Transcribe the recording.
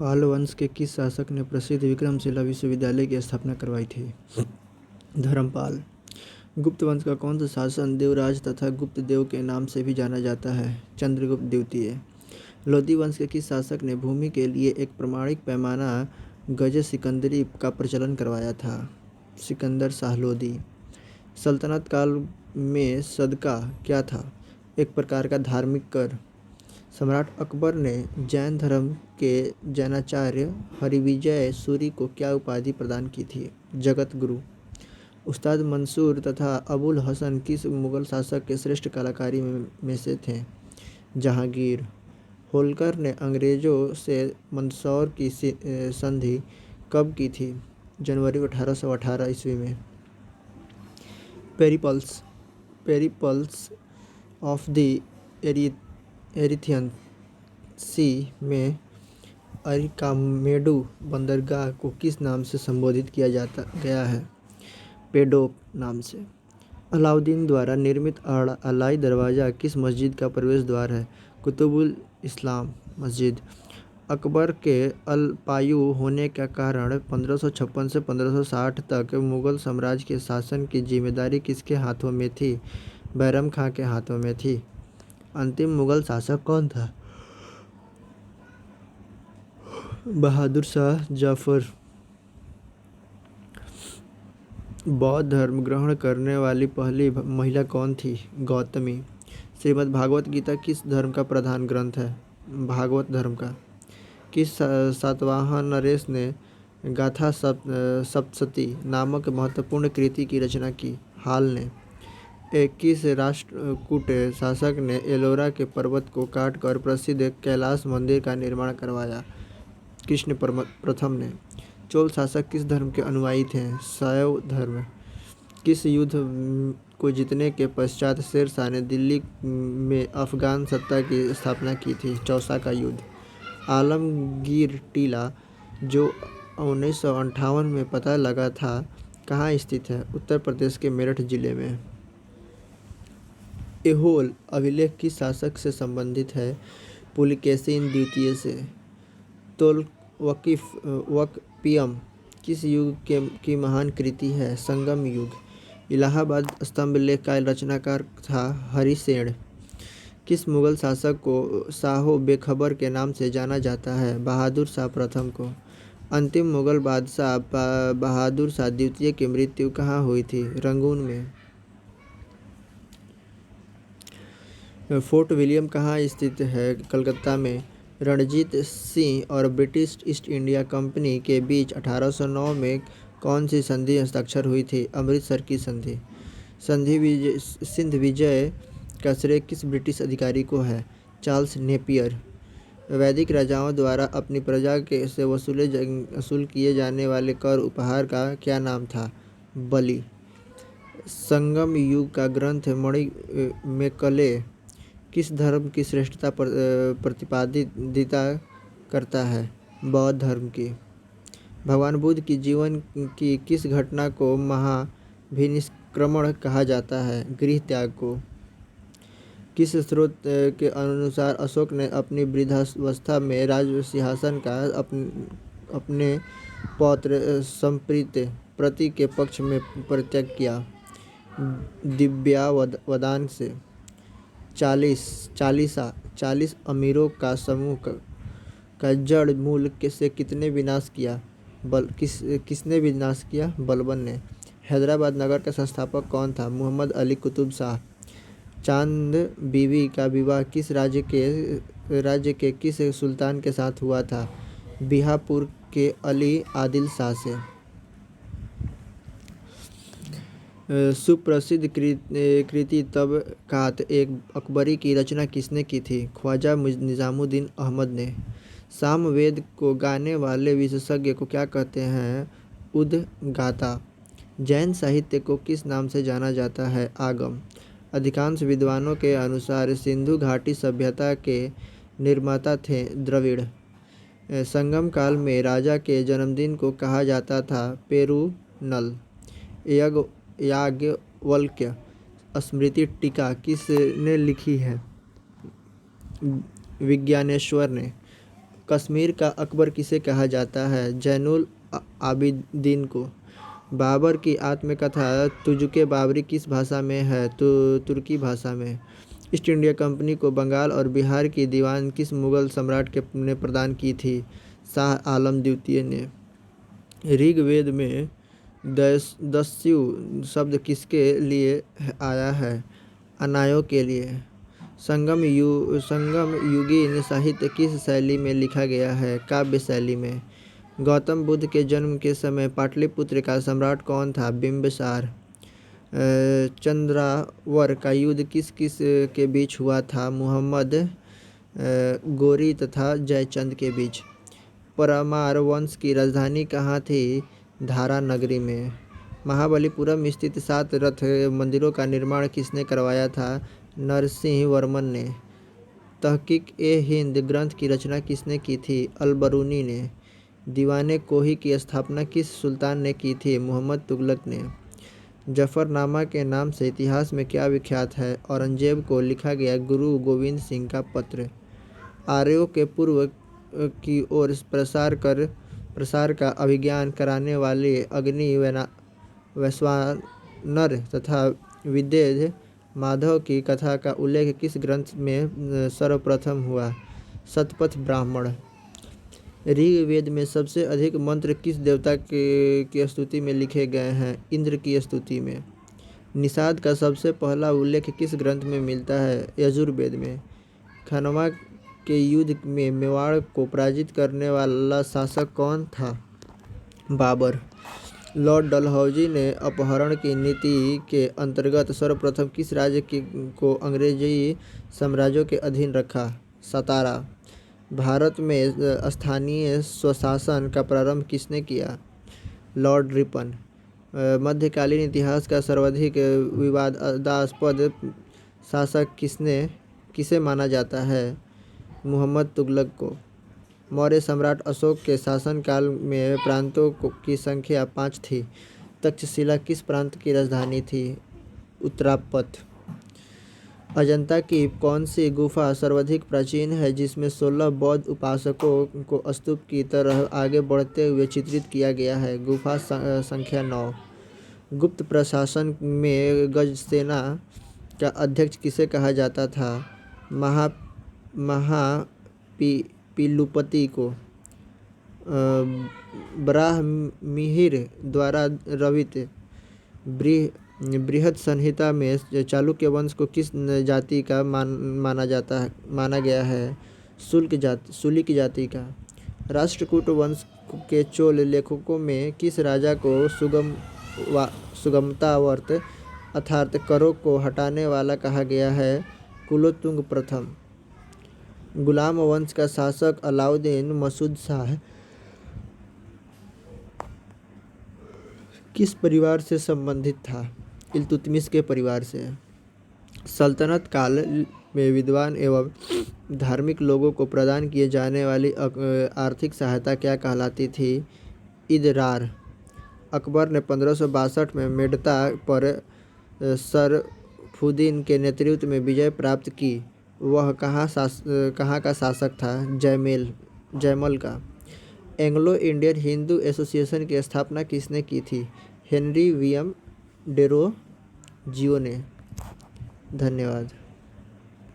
पाल वंश के किस शासक ने प्रसिद्ध विक्रमशिला विश्वविद्यालय की स्थापना करवाई थी? धर्मपाल। गुप्त वंश का कौन सा शासन देवराज तथा गुप्त देव के नाम से भी जाना जाता है? चंद्रगुप्त द्वितीय। लोदी वंश के किस शासक ने भूमि के लिए एक प्रमाणिक पैमाना गज सिकंदरी का प्रचलन करवाया था? सिकंदर शाह लोदी। सल्तनत काल में सदका क्या था? एक प्रकार का धार्मिक कर। सम्राट अकबर ने जैन धर्म के जैनाचार्य हरिविजय सूरी को क्या उपाधि प्रदान की थी? जगत गुरु। उस्ताद मंसूर तथा अबुल हसन किस मुगल शासक के श्रेष्ठ कलाकारी में से थे? जहांगीर। होलकर ने अंग्रेजों से मंदसौर की संधि कब की थी? जनवरी 1818 ईस्वी में। पेरिपल्स। पेरिपल्स ऑफ द एरिथियन सी में अरिकामेडू बंदरगाह को किस नाम से संबोधित किया गया है? पेडोक नाम से। अलाउद्दीन द्वारा निर्मित अलाई दरवाज़ा किस मस्जिद का प्रवेश द्वार है? कुतुबुल इस्लाम मस्जिद। अकबर के अल्पायु होने का कारण 1556 से 1560 तक मुगल साम्राज्य के शासन की जिम्मेदारी किसके हाथों में थी? बैरम खां के हाथों में थी। अंतिम मुगल शासक कौन था? बहादुर शाह जफर। बौद्ध धर्म ग्रहण करने वाली पहली महिला कौन थी? गौतमी। श्रीमद् भागवत गीता किस धर्म का प्रधान ग्रंथ है? भागवत धर्म का। किस सातवाहन नरेश ने गाथा सप्तशती नामक महत्वपूर्ण कृति की रचना की? हाल ने। किस राष्ट्रकूट शासक ने एलोरा के पर्वत को काटकर प्रसिद्ध कैलाश मंदिर का निर्माण करवाया? कृष्ण प्रथम ने। चोल शासक किस धर्म के अनुयायी थे? शैव धर्म। किस युद्ध को जीतने के पश्चात शेर शाह ने दिल्ली में अफगान सत्ता की स्थापना की थी? चौसा का युद्ध। आलमगीर टीला जो 1958 में पता लगा था कहाँ स्थित है? उत्तर प्रदेश के मेरठ जिले में। ऐहोल अभिलेख किस शासक से संबंधित है? पुलकेशिन द्वितीय से। तोल्काप्पियम किस युग की महान कृति है? संगम युग। इलाहाबाद स्तंभ लेख का रचनाकार था हरिसेन। किस मुगल शासक को शाहो बेखबर के नाम से जाना जाता है? बहादुर शाह प्रथम को। अंतिम मुगल बादशाह बहादुर शाह द्वितीय की मृत्यु कहाँ हुई थी? रंगून में। फोर्ट विलियम कहाँ स्थित है? कलकत्ता में। रणजीत सिंह और ब्रिटिश ईस्ट इंडिया कंपनी के बीच 1809 में कौन सी संधि हस्ताक्षर हुई थी? अमृतसर की संधि। सिंध विजय का श्रेय किस ब्रिटिश अधिकारी को है? Charles Napier. वैदिक राजाओं द्वारा अपनी प्रजा से वसूल किए जाने वाले कर उपहार का क्या नाम था? बलि। संगम युग का ग्रंथ मणिमेकले किस धर्म की श्रेष्ठता प्रतिपादित करता है? बौद्ध धर्म की। भगवान बुद्ध की जीवन की किस घटना को महाभिनिष्क्रमण कहा जाता है? गृह त्याग को। किस स्रोत के अनुसार अशोक ने अपनी वृद्धावस्था में राज सिंहासन का अपने पौत्र संप्रीति के पक्ष में परित्याग किया? दिव्यावदान से। 40 अमीरों का समूह का जड़ मूल से किसने विनाश किया? किसने विनाश किया? बलबन ने। हैदराबाद नगर का संस्थापक कौन था? मोहम्मद अली कुतुब शाह। चांद बीबी का विवाह किस राज्य के किस सुल्तान के साथ हुआ था? बिहापुर के अली आदिल शाह से। सुप्रसिद्ध कृति तबकात एक अकबरी की रचना किसने की थी? ख्वाजा निजामुद्दीन अहमद ने। सामवेद को गाने वाले विशेषज्ञ को क्या कहते हैं? उद्गाता। जैन साहित्य को किस नाम से जाना जाता है? आगम। अधिकांश विद्वानों के अनुसार सिंधु घाटी सभ्यता के निर्माता थे द्रविड़। संगम काल में राजा के जन्मदिन को कहा जाता था पेरुनल। याज्ञवल्क्य स्मृति टीका किसने लिखी है? विज्ञानेश्वर ने। कश्मीर का अकबर किसे कहा जाता है? जैनुल आबिदीन को। बाबर की आत्मकथा तुजुके बाबरी किस भाषा में है? तुर्की भाषा में। ईस्ट इंडिया कंपनी को बंगाल और बिहार की दीवान किस मुगल सम्राट ने प्रदान की थी? शाह आलम द्वितीय ने। ऋग्वेद में दस्यु शब्द किसके लिए आया है? अनायों के लिए। संगम युगीन साहित्य किस शैली में लिखा गया है? काव्य शैली में। गौतम बुद्ध के जन्म के समय पाटलिपुत्र का सम्राट कौन था? बिंबिसार। चंद्रावर का युद्ध किस किस के बीच हुआ था? मुहम्मद गोरी तथा जयचंद के बीच। परमार वंश की राजधानी कहाँ थी? धारा नगरी में। महाबलीपुरम स्थित 7 रथ मंदिरों का निर्माण किसने करवाया था? नरसिंह वर्मन ने। तहकीक-ए-हिंद ग्रंथ की रचना किसने की थी? अल-बरूनी ने। दीवाने कोही की स्थापना किस सुल्तान ने की थी? मुहम्मद तुगलक ने। जफरनामा के नाम से इतिहास में क्या विख्यात है? औरंगजेब को लिखा गया गुरु गोविंद सिंह का पत्र। आर्यों के पूर्व की ओर प्रसार का अभिज्ञान कराने वाले अग्नि वैश्वानर तथा विदेह माधव की कथा का उल्लेख किस ग्रंथ में सर्वप्रथम हुआ? शतपथ ब्राह्मण। ऋग्वेद में सबसे अधिक मंत्र किस देवता की स्तुति में लिखे गए हैं? इंद्र की स्तुति में। निषाद का सबसे पहला उल्लेख किस ग्रंथ में मिलता है? यजुर्वेद में। खनवा के युद्ध में मेवाड़ को पराजित करने वाला शासक कौन था? बाबर। लॉर्ड डलहौजी ने अपहरण की नीति के अंतर्गत सर्वप्रथम किस राज्य को अंग्रेजी साम्राज्य के अधीन रखा? सतारा। भारत में स्थानीय स्वशासन का प्रारंभ किसने किया? Lord Ripon. मध्यकालीन इतिहास का सर्वाधिक विवादास्पद शासक किसे माना जाता है? मुहम्मद तुगलक को। मौर्य सम्राट अशोक के शासनकाल में प्रांतों की संख्या 5 थी। तक्षशिला किस प्रांत की राजधानी थी? उत्तरापथ। अजंता की कौन सी गुफा सर्वाधिक प्राचीन है जिसमें 16 बौद्ध उपासकों को स्तूप की तरह आगे बढ़ते हुए चित्रित किया गया है? गुफा संख्या 9। गुप्त प्रशासन में गजसेना का अध्यक्ष किसे कहा जाता था? महापिलुपति को। बराहमिहिर द्वारा रचित बृहद संहिता में चालुक्य वंश को किस जाति का माना गया है? सुलिक जाति का। राष्ट्रकूट वंश के चोल लेखकों में किस राजा को सुगमतावर्त अर्थात करों को हटाने वाला कहा गया है? कुलोत्तुंग प्रथम। गुलाम वंश का शासक अलाउद्दीन मसूद शाह किस परिवार से संबंधित था? इल्तुतमिश के परिवार से। सल्तनत काल में विद्वान एवं धार्मिक लोगों को प्रदान किए जाने वाली आर्थिक सहायता क्या कहलाती थी? इदरार। अकबर ने 1562 में मेड़ता पर सरफुद्दीन के नेतृत्व में विजय प्राप्त की। वह कहाँ का शासक था? जयमल का। एंग्लो इंडियन हिंदू एसोसिएशन की स्थापना किसने की थी? हेनरी विलियम डेरोजियो ने। धन्यवाद।